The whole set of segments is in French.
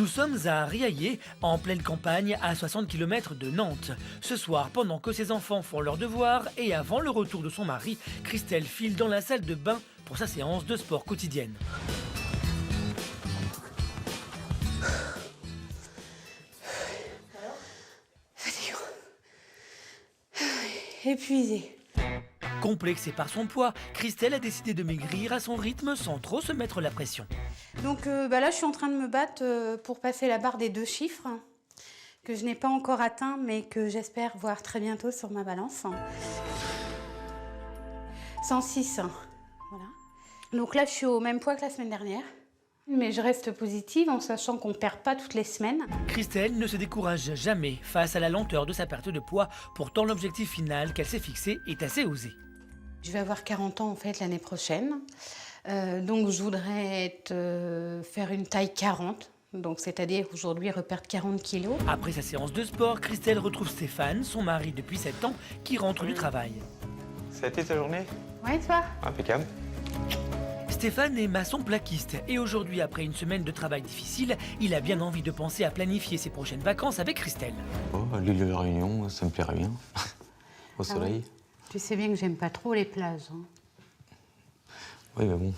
Nous sommes à Riaillé, en pleine campagne, à 60 km de Nantes. Ce soir, pendant que ses enfants font leurs devoirs et avant le retour de son mari, Christelle file dans la salle de bain pour sa séance de sport quotidienne. Fatigant. Épuisée. Complexée par son poids, Christelle a décidé de maigrir à son rythme sans trop se mettre la pression. Donc là, je suis en train de me battre pour passer la barre des 2 chiffres, que je n'ai pas encore atteint, mais que j'espère voir très bientôt sur ma balance. 106. Voilà. Donc là, je suis au même poids que la semaine dernière. Mais je reste positive en sachant qu'on ne perd pas toutes les semaines. Christelle ne se décourage jamais face à la lenteur de sa perte de poids. Pourtant, l'objectif final qu'elle s'est fixé est assez osé. Je vais avoir 40 ans en fait l'année prochaine. Donc je voudrais faire une taille 40. Donc c'est-à-dire aujourd'hui reperdre 40 kilos. Après sa séance de sport, Christelle retrouve Stéphane, son mari depuis 7 ans, qui rentre du travail. Ça a été ta journée? Ouais, toi? Impeccable. Stéphane est maçon plaquiste et aujourd'hui, après une semaine de travail difficile, il a bien envie de penser à planifier ses prochaines vacances avec Christelle. Oh, l'île de la Réunion, ça me plairait bien. Au soleil. Ouais. Tu sais bien que j'aime pas trop les plages. Hein. Oui, mais bon,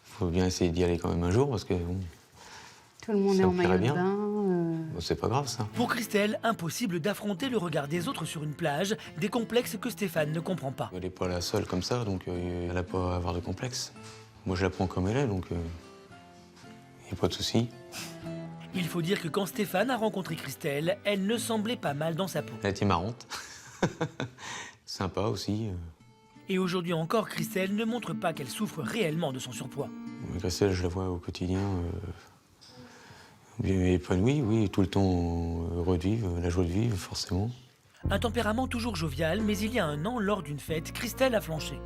faut bien essayer d'y aller quand même un jour parce que bon, tout le monde ça est en me plairait maillot de bien. bain. Bon, c'est pas grave ça. Pour Christelle, impossible d'affronter le regard des autres sur une plage, des complexes que Stéphane ne comprend pas. Elle n'est pas la seule comme ça, donc elle n'a pas à avoir de complexe. Moi, je la prends comme elle est, donc il n'y a pas de souci. Il faut dire que quand Stéphane a rencontré Christelle, elle ne semblait pas mal dans sa peau. Elle était marrante. Sympa aussi. Et aujourd'hui encore, Christelle ne montre pas qu'elle souffre réellement de son surpoids. Christelle, je la vois au quotidien bien épanouie, oui, tout le temps heureux de vivre, la joie de vivre, forcément. Un tempérament toujours jovial, mais il y a un an, lors d'une fête, Christelle a flanché.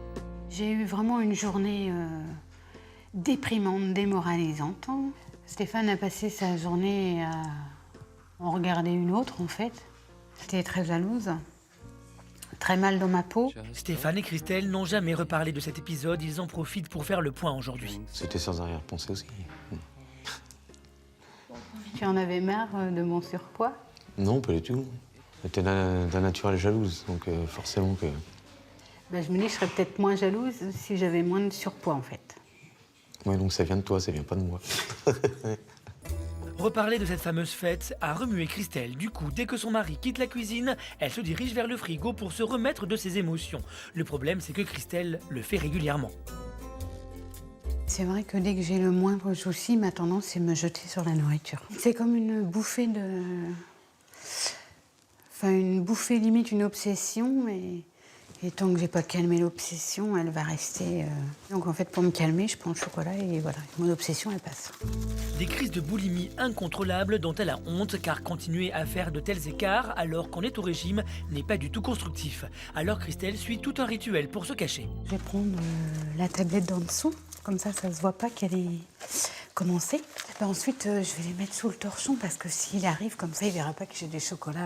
J'ai eu vraiment une journée déprimante, démoralisante. Stéphane a passé sa journée à en regarder une autre, en fait. J'étais très jalouse, très mal dans ma peau. Stéphane et Christelle n'ont jamais reparlé de cet épisode, ils en profitent pour faire le point aujourd'hui. C'était sans arrière-pensée aussi. Tu en avais marre de mon surpoids? Non, pas du tout. Elle était d'un naturel jalouse, donc forcément que... Ben, je me dis que je serais peut-être moins jalouse si j'avais moins de surpoids, en fait. Oui, donc ça vient de toi, ça vient pas de moi. Reparler de cette fameuse fête a remué Christelle. Du coup, dès que son mari quitte la cuisine, elle se dirige vers le frigo pour se remettre de ses émotions. Le problème, c'est que Christelle le fait régulièrement. C'est vrai que dès que j'ai le moindre souci, ma tendance, c'est me jeter sur la nourriture. C'est comme une bouffée de... Enfin, une bouffée limite, une obsession, et tant que j'ai pas calmé l'obsession, elle va rester... Donc en fait, pour me calmer, je prends le chocolat et voilà, mon obsession, elle passe. Des crises de boulimie incontrôlables dont elle a honte, car continuer à faire de tels écarts alors qu'on est au régime n'est pas du tout constructif. Alors Christelle suit tout un rituel pour se cacher. Je vais prendre la tablette d'en dessous, comme ça se voit pas qu'elle est commencée. Ben ensuite, je vais les mettre sous le torchon, parce que s'il arrive comme ça, il verra pas que j'ai des chocolats...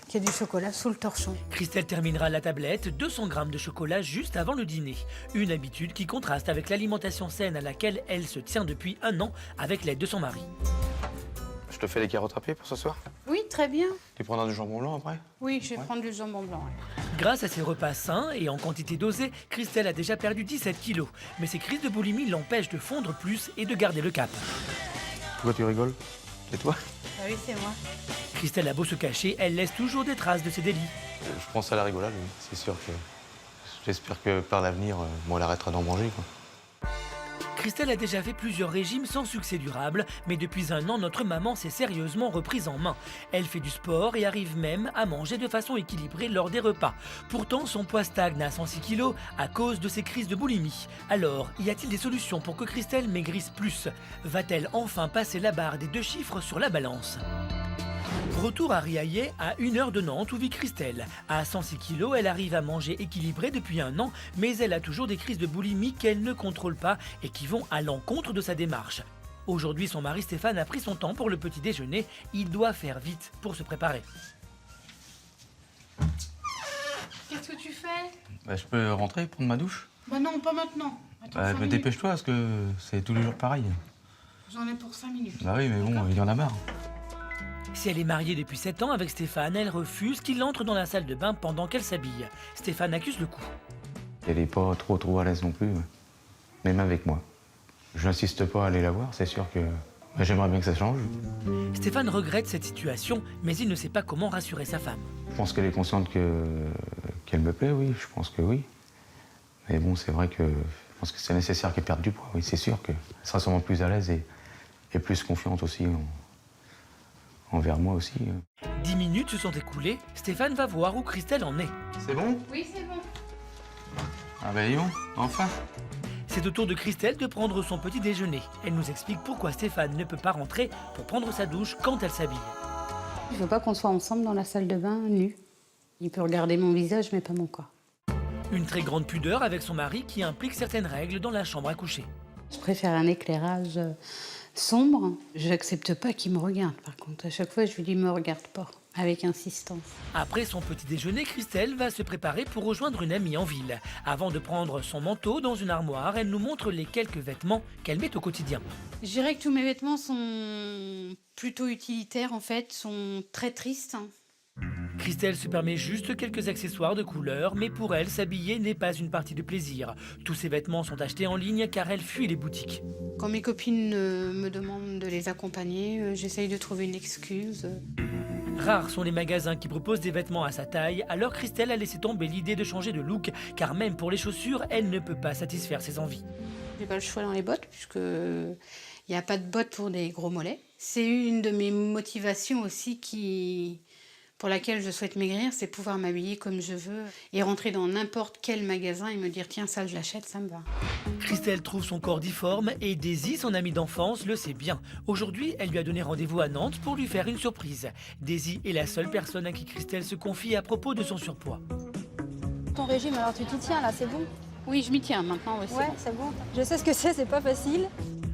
qu'il y a du chocolat sous le torchon. Christelle terminera la tablette, 200 grammes de chocolat juste avant le dîner. Une habitude qui contraste avec l'alimentation saine à laquelle elle se tient depuis 1 an avec l'aide de son mari. Je te fais les carottes râpées pour ce soir? Oui, très bien. Tu prendras du jambon blanc après? Oui, je vais prendre du jambon blanc. Ouais. Grâce à ses repas sains et en quantité dosée, Christelle a déjà perdu 17 kilos. Mais ses crises de boulimie l'empêchent de fondre plus et de garder le cap. Pourquoi tu rigoles? C'est toi? Ah oui, c'est moi. Christelle a beau se cacher, elle laisse toujours des traces de ses délits. Je pense à la rigolade, oui. C'est sûr que... J'espère que par l'avenir, bon, elle arrêtera d'en manger, quoi. Christelle a déjà fait plusieurs régimes sans succès durable, mais depuis 1 an, notre maman s'est sérieusement reprise en main. Elle fait du sport et arrive même à manger de façon équilibrée lors des repas. Pourtant, son poids stagne à 106 kg à cause de ses crises de boulimie. Alors, y a-t-il des solutions pour que Christelle maigrisse plus? Va-t-elle enfin passer la barre des 2 chiffres sur la balance? Retour à Riaillé, à 1 heure de Nantes où vit Christelle. À 106 kg, elle arrive à manger équilibré depuis 1 an, mais elle a toujours des crises de boulimie qu'elle ne contrôle pas et qui vont à l'encontre de sa démarche. Aujourd'hui, son mari Stéphane a pris son temps pour le petit déjeuner. Il doit faire vite pour se préparer. Qu'est-ce que tu fais? Bah, je peux rentrer, prendre ma douche? Bah non, pas maintenant. Attends, Bah, 5 minutes. dépêche-toi, parce que c'est tous les jours pareil. J'en ai pour 5 minutes. Bah oui, mais bon, il y en a marre. Si elle est mariée depuis 7 ans avec Stéphane, elle refuse qu'il entre dans la salle de bain pendant qu'elle s'habille. Stéphane accuse le coup. Elle est pas trop à l'aise non plus, même avec moi. Je n'insiste pas à aller la voir, c'est sûr que j'aimerais bien que ça change. Stéphane regrette cette situation, mais il ne sait pas comment rassurer sa femme. Je pense qu'elle est consciente qu'elle me plaît, oui, je pense que oui. Mais bon, c'est vrai que je pense que c'est nécessaire qu'elle perde du poids, oui, c'est sûr qu'elle sera sûrement plus à l'aise et plus confiante aussi envers moi aussi. 10 minutes se sont écoulées, Stéphane va voir où Christelle en est. C'est bon? Oui, c'est bon. Ah ben dis-donc, enfin. C'est au tour de Christelle de prendre son petit déjeuner. Elle nous explique pourquoi Stéphane ne peut pas rentrer pour prendre sa douche quand elle s'habille. Je veux pas qu'on soit ensemble dans la salle de bain nus. Il peut regarder mon visage, mais pas mon corps. Une très grande pudeur avec son mari qui implique certaines règles dans la chambre à coucher. Je préfère un éclairage sombre. J'accepte pas qu'il me regarde, par contre. À chaque fois, je lui dis, me regarde pas, avec insistance. Après son petit déjeuner, Christelle va se préparer pour rejoindre une amie en ville. Avant de prendre son manteau dans une armoire, elle nous montre les quelques vêtements qu'elle met au quotidien. Je dirais que tous mes vêtements sont plutôt utilitaires, en fait, sont très tristes. Christelle se permet juste quelques accessoires de couleur, mais pour elle, s'habiller n'est pas une partie de plaisir. Tous ses vêtements sont achetés en ligne car elle fuit les boutiques. Quand mes copines me demandent de les accompagner, j'essaye de trouver une excuse. Rares sont les magasins qui proposent des vêtements à sa taille, alors Christelle a laissé tomber l'idée de changer de look, car même pour les chaussures, elle ne peut pas satisfaire ses envies. J'ai pas le choix dans les bottes, puisque il n'y a pas de bottes pour des gros mollets. C'est une de mes motivations aussi pour laquelle je souhaite maigrir, c'est pouvoir m'habiller comme je veux et rentrer dans n'importe quel magasin et me dire tiens, ça je l'achète, ça me va. Christelle trouve son corps difforme et Daisy, son amie d'enfance, le sait bien. Aujourd'hui, elle lui a donné rendez-vous à Nantes pour lui faire une surprise. Daisy est la seule personne à qui Christelle se confie à propos de son surpoids. Ton régime, alors tu t'y tiens là, c'est bon? Oui, je m'y tiens maintenant aussi. Ouais, c'est bon. Je sais ce que c'est pas facile.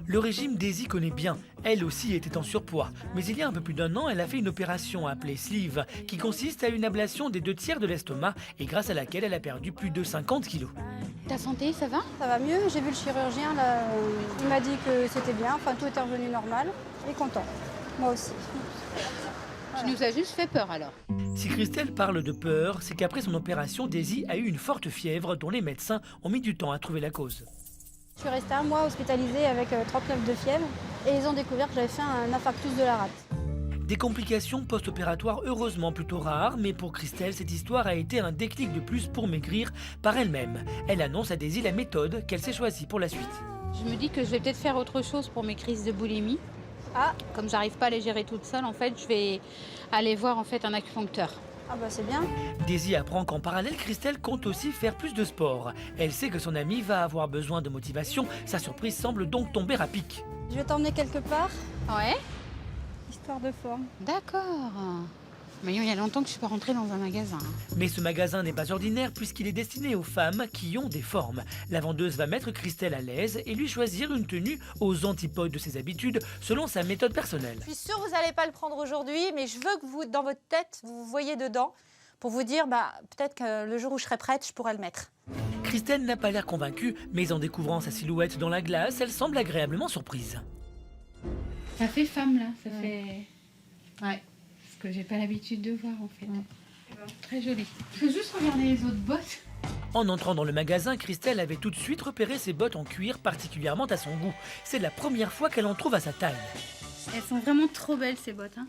Le régime, Daisy connaît bien. Elle aussi était en surpoids. Mais il y a un peu plus d'un an, elle a fait une opération appelée sleeve, qui consiste à une ablation des 2/3 de l'estomac et grâce à laquelle elle a perdu plus de 50 kilos. Ta santé, ça va? Ça va mieux, j'ai vu le chirurgien là, il m'a dit que c'était bien, enfin tout était revenu normal et content. Moi aussi. Tu nous as juste fait peur alors. Si Christelle parle de peur, c'est qu'après son opération, Daisy a eu une forte fièvre dont les médecins ont mis du temps à trouver la cause. Je suis restée un mois hospitalisée avec 39 de fièvre et ils ont découvert que j'avais fait un infarctus de la rate. Des complications post-opératoires heureusement plutôt rares, mais pour Christelle, cette histoire a été un déclic de plus pour maigrir par elle-même. Elle annonce à Daisy la méthode qu'elle s'est choisie pour la suite. Je me dis que je vais peut-être faire autre chose pour mes crises de boulimie. Ah, Comme j'arrive pas à les gérer toute seule, en fait, je vais aller voir en fait un acupuncteur. ah bah c'est bien. Daisy apprend qu'en parallèle, Christelle compte aussi faire plus de sport. Elle sait que son amie va avoir besoin de motivation. Sa surprise semble donc tomber à pic. Je vais t'emmener quelque part, Ouais. histoire de forme. D'accord. Mais il y a longtemps que je suis pas rentrée dans un magasin. Mais ce magasin n'est pas ordinaire puisqu'il est destiné aux femmes qui ont des formes. La vendeuse va mettre Christelle à l'aise et lui choisir une tenue aux antipodes de ses habitudes selon sa méthode personnelle. Je suis sûre que vous n'allez pas le prendre aujourd'hui, mais je veux que vous, dans votre tête, vous voyez dedans pour vous dire, peut-être que le jour où je serai prête, je pourrai le mettre. Christelle n'a pas l'air convaincue, mais en découvrant sa silhouette dans la glace, elle semble agréablement surprise. Ça fait femme là, ça fait. Ouais. Ce que j'ai pas l'habitude de voir en fait. Très joli. Je peux juste regarder les autres bottes. En entrant dans le magasin, Christelle avait tout de suite repéré ses bottes en cuir particulièrement à son goût. C'est la première fois qu'elle en trouve à sa taille. Elles sont vraiment trop belles ces bottes. Hein.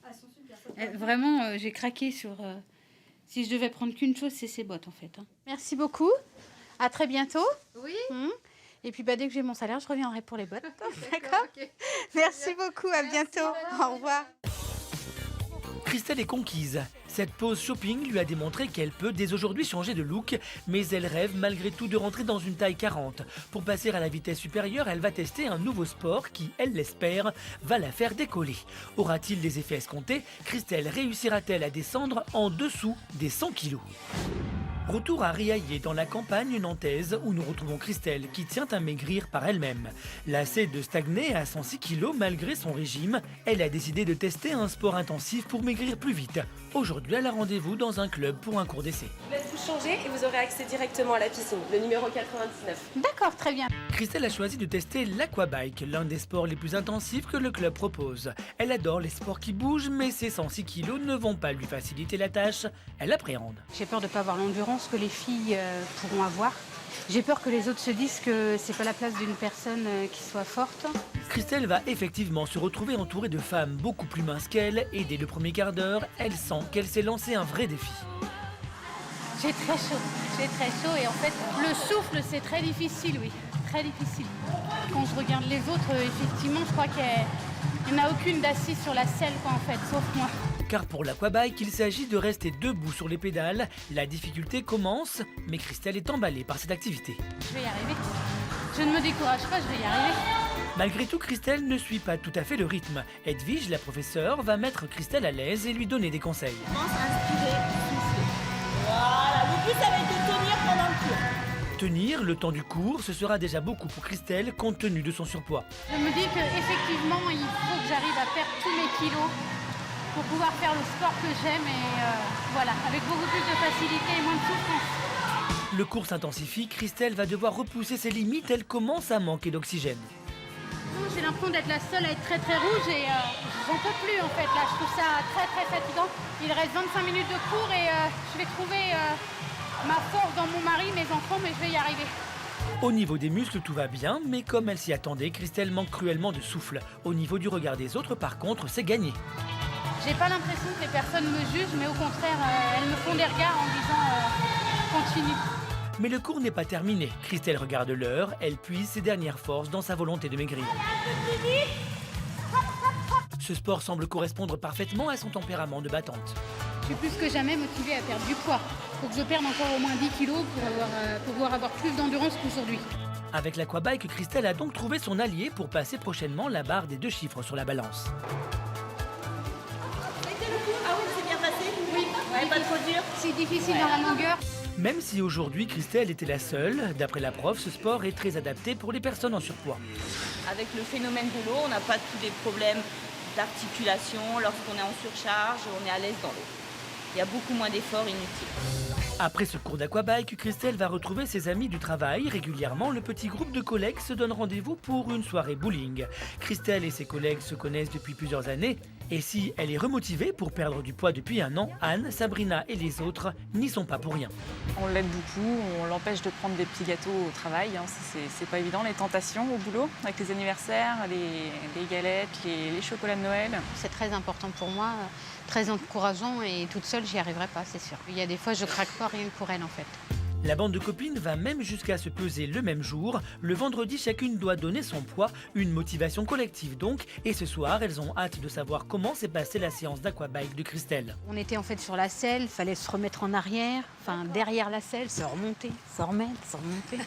Elles sont super. Vraiment, j'ai craqué sur. Si je devais prendre qu'une chose, c'est ces bottes en fait. Hein. Merci beaucoup. À très bientôt. Oui. Et puis dès que j'ai mon salaire, je reviendrai pour les bottes. D'accord. Merci beaucoup. À bientôt. Au revoir. Christelle est conquise. Cette pause shopping lui a démontré qu'elle peut dès aujourd'hui changer de look, mais elle rêve malgré tout de rentrer dans une taille 40. Pour passer à la vitesse supérieure, elle va tester un nouveau sport qui, elle l'espère, va la faire décoller. Aura-t-il les effets escomptés? Christelle réussira-t-elle à descendre en dessous des 100 kilos? Retour à Riaillé dans la campagne nantaise où nous retrouvons Christelle qui tient à maigrir par elle-même. Lassée de stagner à 106 kg malgré son régime, elle a décidé de tester un sport intensif pour maigrir plus vite. Aujourd'hui, elle a rendez-vous dans un club pour un cours d'essai. Je vais vous changer et vous aurez accès directement à la piscine, le numéro 99. D'accord, très bien. Christelle a choisi de tester l'aquabike, l'un des sports les plus intensifs que le club propose. Elle adore les sports qui bougent, mais ses 106 kilos ne vont pas lui faciliter la tâche. Elle appréhende. J'ai peur de ne pas avoir l'endurance que les filles pourront avoir. J'ai peur que les autres se disent que c'est pas la place d'une personne qui soit forte. Christelle va effectivement se retrouver entourée de femmes beaucoup plus minces qu'elle et dès le premier quart d'heure, elle sent qu'elle s'est lancé un vrai défi. J'ai très chaud et en fait le souffle c'est très difficile, oui, très difficile. Quand je regarde les autres, effectivement je crois qu'il n'y en a aucune d'assise sur la selle quoi en fait, sauf moi. Car pour l'aquabike, il s'agit de rester debout sur les pédales. La difficulté commence, mais Christelle est emballée par cette activité. Je vais y arriver. Je ne me décourage pas, je vais y arriver. Malgré tout, Christelle ne suit pas tout à fait le rythme. Edwige, la professeure, va mettre Christelle à l'aise et lui donner des conseils. Inspirez, soufflez. Voilà, le but ça va être de tenir pendant le cours. Tenir le temps du cours, ce sera déjà beaucoup pour Christelle compte tenu de son surpoids. Je me dis qu'effectivement, il faut que j'arrive à perdre tous mes kilos pour pouvoir faire le sport que j'aime et voilà, avec beaucoup plus de facilité et moins de souffrance. Le cours s'intensifie, Christelle va devoir repousser ses limites, elle commence à manquer d'oxygène. J'ai l'impression d'être la seule à être très très rouge et j'en peux plus en fait. Là, je trouve ça très très fatigant. Il reste 25 minutes de cours et je vais trouver ma force dans mon mari, mes enfants, mais je vais y arriver. Au niveau des muscles, tout va bien, mais comme elle s'y attendait, Christelle manque cruellement de souffle. Au niveau du regard des autres, par contre, c'est gagné. J'ai pas l'impression que les personnes me jugent, mais au contraire, elles me font des regards en disant continue. Mais le cours n'est pas terminé. Christelle regarde l'heure, elle puise ses dernières forces dans sa volonté de maigrir. Ce sport semble correspondre parfaitement à son tempérament de battante. Je suis plus que jamais motivée à perdre du poids. Faut que je perde encore au moins 10 kilos pour pouvoir avoir plus d'endurance qu'aujourd'hui. Avec l'aquabike, Christelle a donc trouvé son allié pour passer prochainement la barre des 2 chiffres sur la balance. Ah oui, c'est bien passé. Oui, ouais, pas trop dur. C'est difficile dans la longueur. Même si aujourd'hui Christelle était la seule, d'après la prof, ce sport est très adapté pour les personnes en surpoids. Avec le phénomène de l'eau, on n'a pas tous les problèmes d'articulation. Lorsqu'on est en surcharge, on est à l'aise dans l'eau. Il y a beaucoup moins d'efforts inutiles. Après ce cours d'aquabike, Christelle va retrouver ses amis du travail. Régulièrement, le petit groupe de collègues se donne rendez-vous pour une soirée bowling. Christelle et ses collègues se connaissent depuis plusieurs années. Et si elle est remotivée pour perdre du poids depuis un an, Anne, Sabrina et les autres n'y sont pas pour rien. On l'aide beaucoup, on l'empêche de prendre des petits gâteaux au travail. Hein. C'est pas évident, les tentations au boulot, avec les anniversaires, les galettes, les chocolats de Noël. C'est très important pour moi, très encourageant et toute seule, j'y arriverai pas, c'est sûr. Il y a des fois, je craque pas rien que pour elle en fait. La bande de copines va même jusqu'à se peser le même jour. Le vendredi, chacune doit donner son poids, une motivation collective donc. Et ce soir, elles ont hâte de savoir comment s'est passée la séance d'aquabike de Christelle. On était en fait sur la selle, fallait se remettre en arrière, enfin derrière la selle, se remonter, se remettre, se remonter.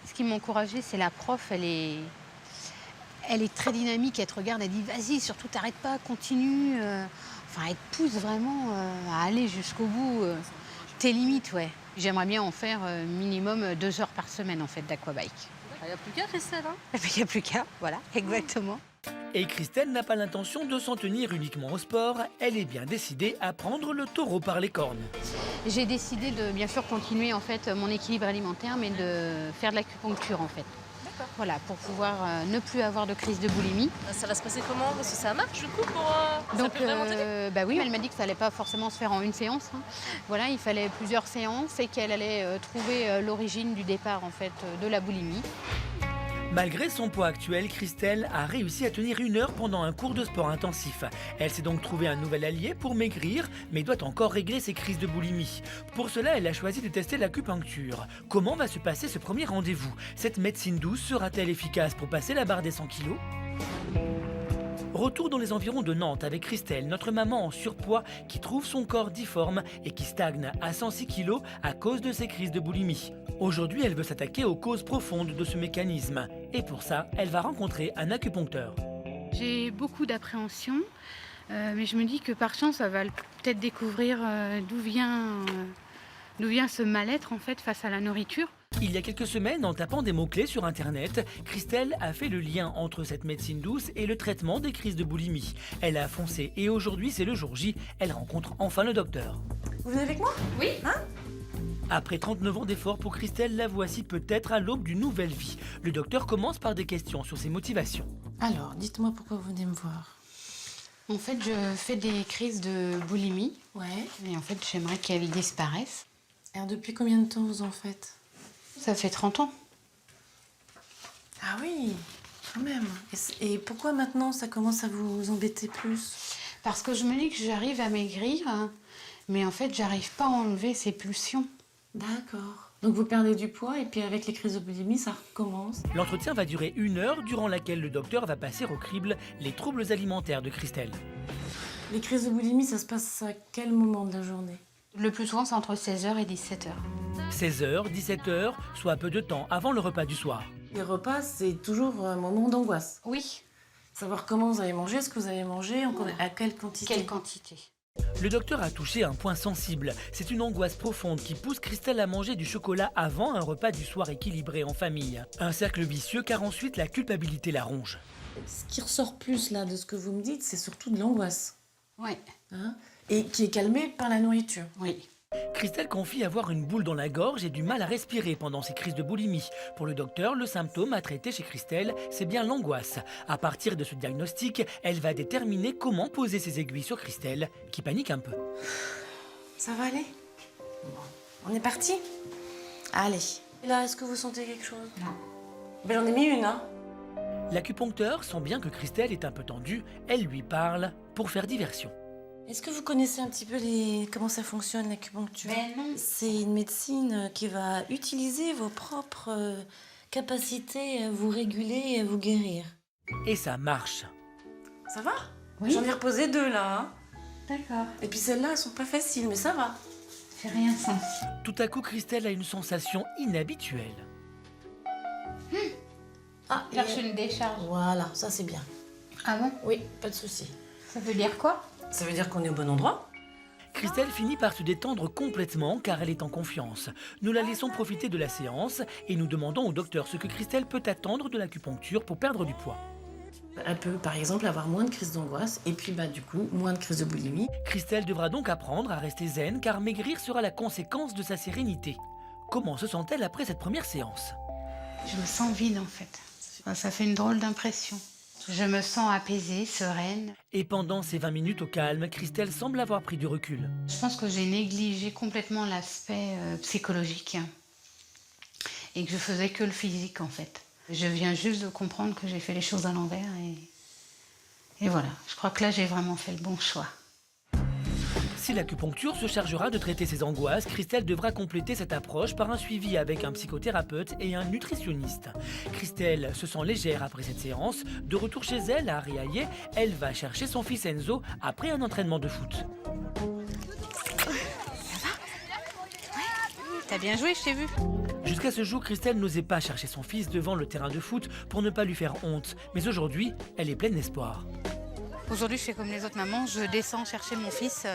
Ce qui m'a encouragée, c'est la prof, elle est très dynamique, elle te regarde, elle dit vas-y, surtout t'arrêtes pas, continue. Enfin, elle te pousse vraiment à aller jusqu'au bout. Tes limites, ouais. J'aimerais bien en faire minimum 2 heures par semaine en fait d'aquabike. Il n'y a plus qu'à, Christelle. Hein. Il n'y a plus qu'à, voilà, exactement. Et Christelle n'a pas l'intention de s'en tenir uniquement au sport. Elle est bien décidée à prendre le taureau par les cornes. J'ai décidé de bien sûr continuer en fait mon équilibre alimentaire, mais de faire de l'acupuncture en fait. Voilà, pour pouvoir ne plus avoir de crise de boulimie. Ça va se passer comment? Parce que ça marche du coup pour. Donc, ça peut vraiment t'aider bah oui, elle m'a dit que ça allait pas forcément se faire en une séance. Hein. Voilà, il fallait plusieurs séances et qu'elle allait trouver l'origine du départ en fait de la boulimie. Malgré son poids actuel, Christelle a réussi à tenir 1 heure pendant un cours de sport intensif. Elle s'est donc trouvé un nouvel allié pour maigrir, mais doit encore régler ses crises de boulimie. Pour cela, elle a choisi de tester l'acupuncture. Comment va se passer ce premier rendez-vous? Cette médecine douce sera-t-elle efficace pour passer la barre des 100 kilos? Retour dans les environs de Nantes avec Christelle, notre maman en surpoids qui trouve son corps difforme et qui stagne à 106 kg à cause de ses crises de boulimie. Aujourd'hui, elle veut s'attaquer aux causes profondes de ce mécanisme. Et pour ça, elle va rencontrer un acupuncteur. J'ai beaucoup d'appréhension, mais je me dis que par chance, elle va peut-être découvrir d'où vient D'où vient ce mal-être en fait face à la nourriture? Il y a quelques semaines, en tapant des mots-clés sur Internet, Christelle a fait le lien entre cette médecine douce et le traitement des crises de boulimie. Elle a foncé et aujourd'hui, c'est le jour J. Elle rencontre enfin le docteur. Vous venez avec moi? Oui. Après 39 ans d'efforts pour Christelle, la voici peut-être à l'aube d'une nouvelle vie. Le docteur commence par des questions sur ses motivations. Alors, dites-moi pourquoi vous venez me voir. En fait, je fais des crises de boulimie Ouais. et en fait, j'aimerais qu'elles disparaissent. Alors, depuis combien de temps vous en faites? Ça fait 30 ans. Ah oui, quand même. Et pourquoi maintenant ça commence à vous embêter plus? Parce que je me dis que j'arrive à maigrir, hein, mais en fait, j'arrive pas à enlever ces pulsions. D'accord. Donc vous perdez du poids et puis avec les crises de boulimie, ça recommence. L'entretien va durer 1 heure, durant laquelle le docteur va passer au crible les troubles alimentaires de Christelle. Les crises de boulimie, ça se passe à quel moment de la journée? Le plus souvent, c'est entre 16h et 17h. 16h, 17h, soit peu de temps avant le repas du soir. Les repas, c'est toujours un moment d'angoisse. Oui. Savoir comment vous allez manger, ce que vous allez manger, à quelle quantité. Quelle quantité? Le docteur a touché un point sensible. C'est une angoisse profonde qui pousse Christelle à manger du chocolat avant un repas du soir équilibré en famille. Un cercle vicieux car ensuite la culpabilité la ronge. Ce qui ressort plus là de ce que vous me dites, c'est surtout de l'angoisse. Oui. Hein, et qui est calmée par la nourriture. Oui. Christelle confie avoir une boule dans la gorge et du mal à respirer pendant ses crises de boulimie. Pour le docteur, le symptôme à traiter chez Christelle, c'est bien l'angoisse. À partir de ce diagnostic, elle va déterminer comment poser ses aiguilles sur Christelle, qui panique un peu. Ça va aller? Bon, on est parti? Allez. Et là, est-ce que vous sentez quelque chose? Non. Ben, j'en ai mis une, hein. L'acupuncteur sent bien que Christelle est un peu tendue. Elle lui parle pour faire diversion. Est-ce que vous connaissez un petit peu comment ça fonctionne, l'acupuncture? Ben non. C'est une médecine qui va utiliser vos propres capacités à vous réguler et à vous guérir. Et ça marche. Ça va? Oui. J'en ai reposé 2 là. Hein. D'accord. Et puis celles-là, elles sont pas faciles, mais ça va. C'est rien ça. Tout à coup, Christelle a une sensation inhabituelle. Ah, Cherche une décharge. Voilà, ça c'est bien. Ah bon? Oui, pas de souci. Ça veut dire quoi? Ça veut dire qu'on est au bon endroit? Christelle finit par se détendre complètement car elle est en confiance. Nous la laissons profiter de la séance et nous demandons au docteur ce que Christelle peut attendre de l'acupuncture pour perdre du poids. Elle peut par exemple avoir moins de crises d'angoisse et puis du coup moins de crises de boulimie. Christelle devra donc apprendre à rester zen car maigrir sera la conséquence de sa sérénité. Comment se sent-elle après cette première séance? Je me sens vide en fait. Ça fait une drôle d'impression. Je me sens apaisée, sereine. Et pendant ces 20 minutes au calme, Christelle semble avoir pris du recul. Je pense que j'ai négligé complètement l'aspect psychologique et que je faisais que le physique en fait. Je viens juste de comprendre que j'ai fait les choses à l'envers et voilà. Je crois que là j'ai vraiment fait le bon choix. Si l'acupuncture se chargera de traiter ses angoisses, Christelle devra compléter cette approche par un suivi avec un psychothérapeute et un nutritionniste. Christelle se sent légère après cette séance. De retour chez elle, à Ariaillé, elle va chercher son fils Enzo après un entraînement de foot. T'as bien joué, je t'ai vu. Jusqu'à ce jour, Christelle n'osait pas chercher son fils devant le terrain de foot pour ne pas lui faire honte. Mais aujourd'hui, elle est pleine d'espoir. Aujourd'hui, je fais comme les autres mamans, je descends chercher mon fils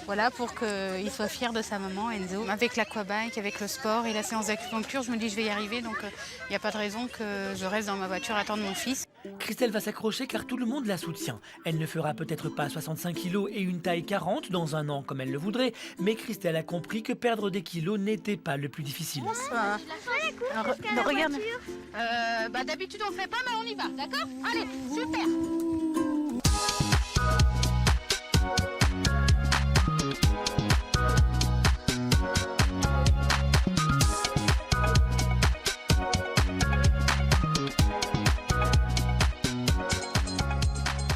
voilà, pour qu'il soit fier de sa maman, Enzo. Avec l'aquabike, avec le sport et la séance d'acupuncture, je me dis je vais y arriver, donc il n'y a pas de raison que je reste dans ma voiture à attendre mon fils. Christelle va s'accrocher car tout le monde la soutient. Elle ne fera peut-être pas 65 kilos et une taille 40 dans un an comme elle le voudrait, mais Christelle a compris que perdre des kilos n'était pas le plus difficile. Regarde. D'habitude on ne fait pas, mais on y va, d'accord? Allez, super.